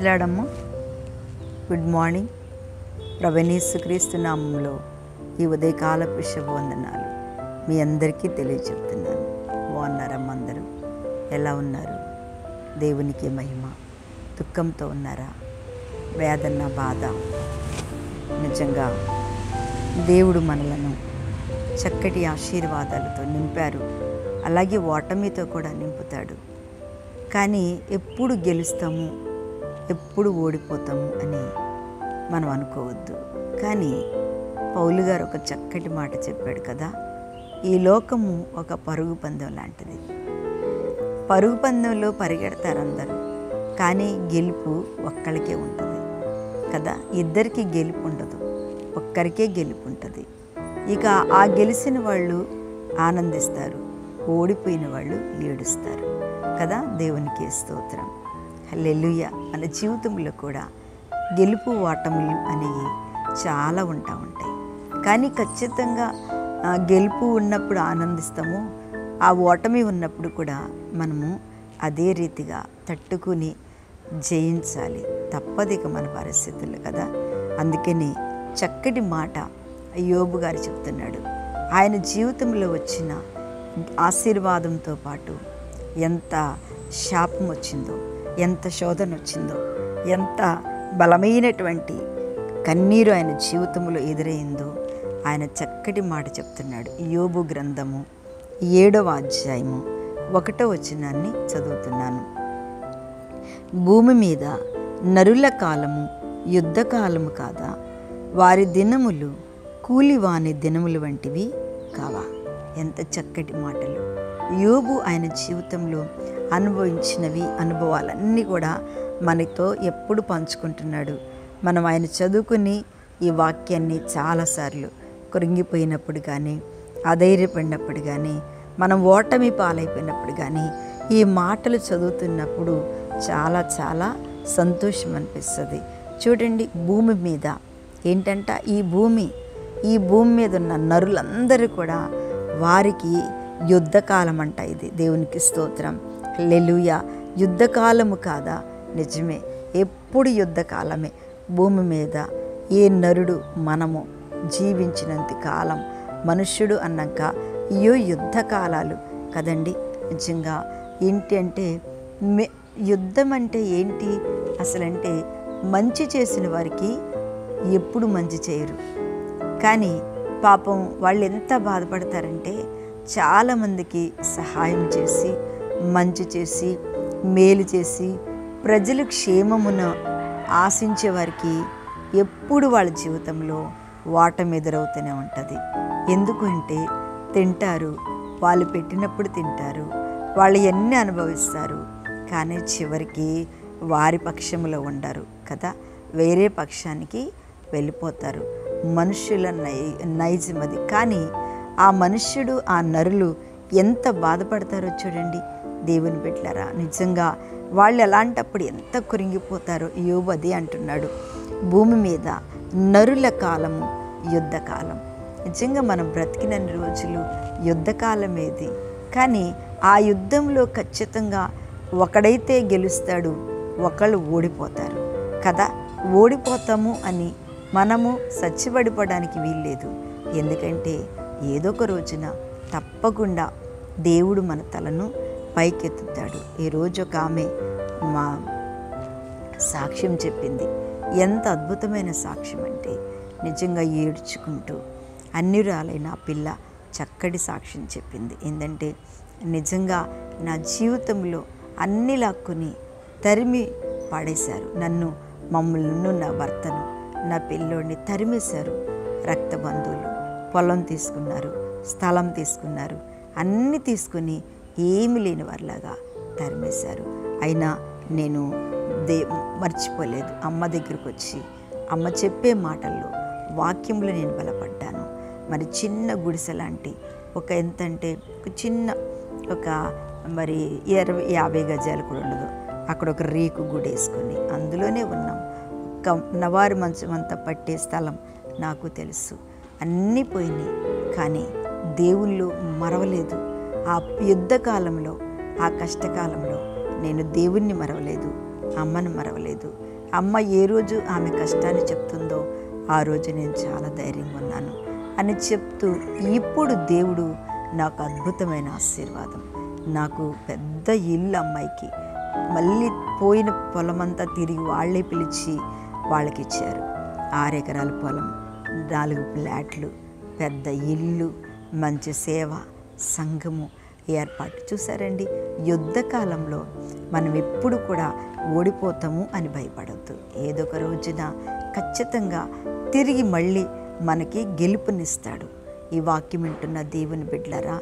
ప్రైజ్లాడమ్మ. Good morning. ప్రభువైన యేసుక్రీస్తు నామములో ఈ ఉదయకాలపు శుభవందనాలు మీ అందరికీ తెలియచెప్తున్నాను. బాగున్నారమ్మ? అందరూ ఎలా ఉన్నారు? దేవునికి మహిమ. దుఃఖంతో ఉన్నారా? వేదన, బాధ? నిజంగా దేవుడు మనలను చక్కటి ఆశీర్వాదాలతో నింపారు, అలాగే ఓటమితో కూడా నింపుతాడు. కానీ ఎప్పుడు గెలుస్తాము, ఎప్పుడు ఓడిపోతాము అని మనం అనుకోవద్దు. కానీ పౌలు గారు ఒక చక్కటి మాట చెప్పాడు కదా, ఈ లోకము ఒక పరుగు పందెం లాంటిది. పరుగు పందెంలో పరిగెడతారు అందరూ, కానీ గెలుపు ఒక్కరికే ఉంటుంది కదా. ఇద్దరికి గెలుపు ఉండదు, ఒక్కరికే గెలుపు ఉంటుంది. ఇక ఆ గెలిచిన వాళ్ళు ఆనందిస్తారు, ఓడిపోయిన వాళ్ళు ఏడుస్తారు కదా. దేవునికి స్తోత్రం. హల్లెలూయా. మన జీవితంలో కూడా గెలుపు ఓటములు అనేవి చాలా ఉంటాయి. కానీ ఖచ్చితంగా గెలుపు ఉన్నప్పుడు ఆనందిస్తాము, ఆ ఓటమి ఉన్నప్పుడు కూడా మనము అదే రీతిగా తట్టుకుని జయించాలి. తప్పదిక మన పరిస్థితులు కదా. అందుకని చక్కటి మాట యోబు గారు చెప్తున్నాడు. ఆయన జీవితంలో వచ్చిన ఆశీర్వాదంతో పాటు ఎంత శాపం వచ్చిందో, ఎంత శోధన వచ్చిందో, ఎంత బలమైనటువంటి కన్నీరు ఆయన జీవితంలో ఎదురైందో ఆయన చక్కటి మాట చెప్తున్నాడు. యోబు గ్రంథము 7వ అధ్యాయము 1వ వచనాన్ని చదువుతున్నాను. భూమి మీద నరుల కాలము యుద్ధకాలము కాదా? వారి దినములు కూలివాని దినములు వంటివి కావా? ఎంత చక్కటి మాటలు. యోబు ఆయన జీవితంలో అనుభవించినవి, అనుభవాలన్నీ కూడా మనతో ఎప్పుడు పంచుకుంటున్నాడు. మనం ఆయన చదువుకుని ఈ వాక్యాన్ని చాలాసార్లు కృంగిపోయినప్పుడు కానీ, అధైర్యపడినప్పుడు కానీ, మనం ఓటమి పాలైపోయినప్పుడు కానీ ఈ మాటలు చదువుతున్నప్పుడు చాలా చాలా సంతోషం అనిపిస్తుంది. చూడండి, భూమి మీద ఏంటంట, ఈ భూమి మీద ఉన్న నరులందరూ కూడా వారికి యుద్ధకాలం అంట. ఇది దేవునికి స్తోత్రం. హల్లెలూయా. యుద్ధకాలము కాదా? నిజమే, ఎప్పుడు యుద్ధకాలమే. భూమి మీద ఏ నరుడు మనము జీవించినంత కాలం మనుష్యుడు అన్నాక ఇయో యుద్ధకాలాలు కదండి. నిజంగా ఏంటి అంటే యుద్ధం అంటే ఏంటి అసలంటే, మంచి చేసిన వారికి ఎప్పుడు మంచి చేయరు. కానీ పాపం వాళ్ళు ఎంత బాధపడతారంటే, చాలామందికి సహాయం చేసి, మంచి చేసి, మేలు చేసి, ప్రజలు క్షేమమును ఆశించే వారికి ఎప్పుడు వాళ్ళ జీవితంలో ఓటమి ఎదురవుతూనే ఉంటుంది. ఎందుకు అంటే తింటారు, వాళ్ళు పెట్టినప్పుడు తింటారు, వాళ్ళు ఎన్ని అనుభవిస్తారు, కానీ చివరికి వారి పక్షంలో ఉండరు కదా, వేరే పక్షానికి వెళ్ళిపోతారు. మనుషుల నైజం అది. కానీ ఆ మనుష్యుడు, ఆ నరులు ఎంత బాధపడతారో చూడండి దేవుని బిడ్డలారా. నిజంగా వాళ్ళు ఎలాంటప్పుడు ఎంత కురింగిపోతారో యోబు అదే అంటున్నాడు. భూమి మీద నరుల కాలము యుద్ధకాలం. నిజంగా మనం బ్రతికిన రోజులు యుద్ధకాలం ఏది. కానీ ఆ యుద్ధంలో ఖచ్చితంగా ఒకడైతే గెలుస్తాడు, ఒకళ్ళు ఓడిపోతారు కదా. ఓడిపోతాము అని మనము సచ్చిపడిపోవడానికి వీల్లేదు. ఎందుకంటే ఏదో ఒక రోజున తప్పకుండా దేవుడు మన తలను పైకెత్తుతాడు. ఈరోజు ఒక ఆమె మా సాక్ష్యం చెప్పింది. ఎంత అద్భుతమైన సాక్ష్యం అంటే, నిజంగా ఏడ్చుకుంటూ అన్యురాలైన ఆ పిల్ల చక్కటి సాక్ష్యం చెప్పింది. ఏంటంటే, నిజంగా నా జీవితంలో అన్ని లాక్కుని తరిమి పడేశారు. మమ్మల్ని, నా భర్తను, నా పిల్లోడిని తరిమేశారు. రక్త బంధువులు పొలం తీసుకున్నారు, స్థలం తీసుకున్నారు, అన్నీ తీసుకుని ఏమి లేని వారిలాగా తరిమేశారు. అయినా నేను మర్చిపోలేదు. అమ్మ దగ్గరకు వచ్చి అమ్మ చెప్పే మాటల్లో, వాక్యంలో నేను బలపడ్డాను. మరి చిన్న గుడిసె లాంటి ఒక ఎంతంటే ఒక చిన్న ఒక మరి 50 గజాలు కూడా ఉండదు, అక్కడ ఒక రేకు గుడేసుకొని అందులోనే ఉన్నాం. ఒక నవారు మంచం అంతా పట్టే స్థలం నాకు తెలుసు. అన్నీ పోయినాయి, కానీ దేవుళ్ళు మరవలేదు. ఆ యుద్ధకాలంలో, ఆ కష్టకాలంలో నేను దేవుణ్ణి మరవలేదు, అమ్మను మరవలేదు. అమ్మ ఏ రోజు ఆమె కష్టాన్ని చెప్తుందో ఆ రోజు నేను చాలా ధైర్యంగా ఉన్నాను అని చెప్తూ, ఇప్పుడు దేవుడు నాకు అద్భుతమైన ఆశీర్వాదం, నాకు పెద్ద ఇల్లు అమ్మాయికి, మళ్ళీ పోయిన పొలమంతా తిరిగి వాళ్ళే పిలిచి వాళ్ళకి ఇచ్చారు. 6 ఎకరాల పొలం, 4 ఫ్లాట్లు, పెద్ద ఇల్లు, మంచి సేవ, సంఘము ఏర్పాటు. చూసారండి, యుద్ధ కాలంలో మనం ఎప్పుడు కూడా ఓడిపోతాము అని భయపడద్దు. ఏదో ఒక రోజున ఖచ్చితంగా తిరిగి మళ్ళీ మనకి గెలుపునిస్తాడు. ఈ వాక్యం వింటున్న దేవుని బిడ్డలారా,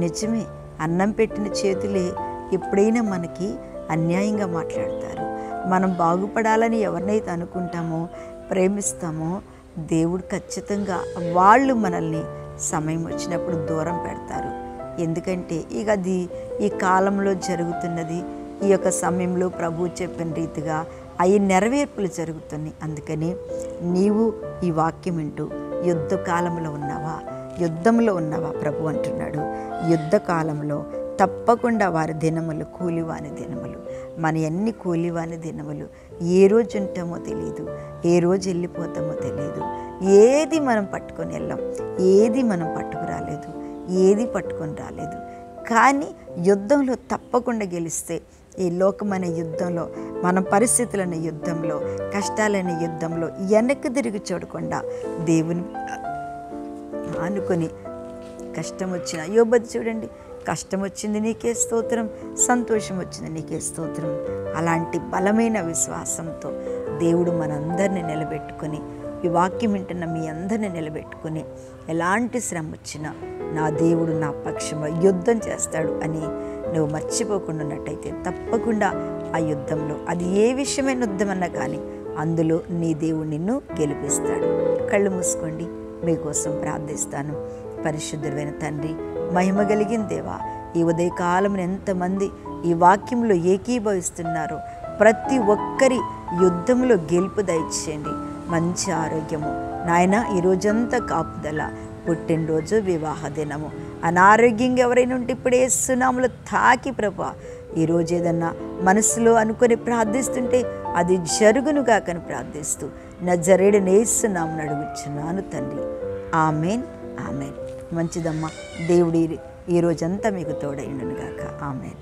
నిజమే, అన్నం పెట్టిన చేతులే ఎప్పుడైనా మనకి అన్యాయంగా మాట్లాడతారు. మనం బాగుపడాలని ఎవరినైతే అనుకుంటామో, ప్రేమిస్తామో, దేవుడు ఖచ్చితంగా వాళ్ళు మనల్ని సమయం వచ్చినప్పుడు దూరం పెడతారు. ఎందుకంటే ఇక అది ఈ కాలంలో జరుగుతున్నది. ఈ యొక్క సమయంలో ప్రభు చెప్పిన రీతిగా అవి నెరవేర్పులు జరుగుతున్నాయి. అందుకని నీవు ఈ వాక్యం వింటూ యుద్ధ కాలంలో ఉన్నావా, యుద్ధంలో ఉన్నావా? ప్రభు అంటున్నాడు, యుద్ధ కాలంలో తప్పకుండా వారి దినములు కూలివాని దినములు. మన ఎన్ని కూలివాని దినములు, ఏ రోజు ఉంటామో తెలియదు, ఏ రోజు వెళ్ళిపోతామో తెలియదు. ఏది మనం పట్టుకొని వెళ్ళాం, ఏది మనం పట్టుకురాలేదు, ఏది పట్టుకొని రాలేదు. కానీ యుద్ధంలో తప్పకుండా గెలిస్తే, ఈ లోకమైన యుద్ధంలో, మన పరిస్థితులైన యుద్ధంలో, కష్టాలైన యుద్ధంలో వెనక్కి తిరిగి చూడకుండా దేవుని ఆనుకొని కష్టం వచ్చిన యోబు చూడండి, కష్టం వచ్చింది నీకే స్తోత్రం, సంతోషం వచ్చింది నీకే స్తోత్రం. అలాంటి బలమైన విశ్వాసంతో దేవుడు మనందరినీ నిలబెట్టుకొని, ఈ వాక్యం వింటున్న మీ అందరినీ నిలబెట్టుకొని, ఎలాంటి శ్రమ వచ్చినా నా దేవుడు నా పక్షంలో యుద్ధం చేస్తాడు అని నువ్వు మర్చిపోకుండా ఉన్నట్టయితే తప్పకుండా ఆ యుద్ధంలో, అది ఏ విషయమైన యుద్ధమన్నా కానీ, అందులో నీ దేవుడు నిన్ను గెలిపిస్తాడు. కళ్ళు మూసుకోండి, మీకోసం ప్రార్థిస్తాను. పరిశుద్ధుడైన తండ్రి, మహిమ కలిగిన దేవా, ఈ ఉదయకాలం ఎంతమంది ఈ వాక్యంలో ఏకీభవిస్తున్నారో ప్రతి ఒక్కరి యుద్ధంలో గెలుపు దయచేయండి. మంచి ఆరోగ్యము నాయన, ఈ రోజంతా కాపుదల, పుట్టినరోజు, వివాహ దినము, అనారోగ్యంగా ఎవరైనా ఉంటే ఇప్పుడు యేసు నామములో తాకి ప్రభా, ఈరోజు ఏదన్నా మనసులో అనుకొని ప్రార్థిస్తుంటే అది జరుగునుగా కని ప్రార్థిస్తూ నజరేయుడైన యేసు నామమున అడుగుచున్నాను తండ్రి. Amen, amen. మంచిదమ్మా, దేవుడి ఈ రోజంతా మీకు తోడైండును గాక. ఆమెన్.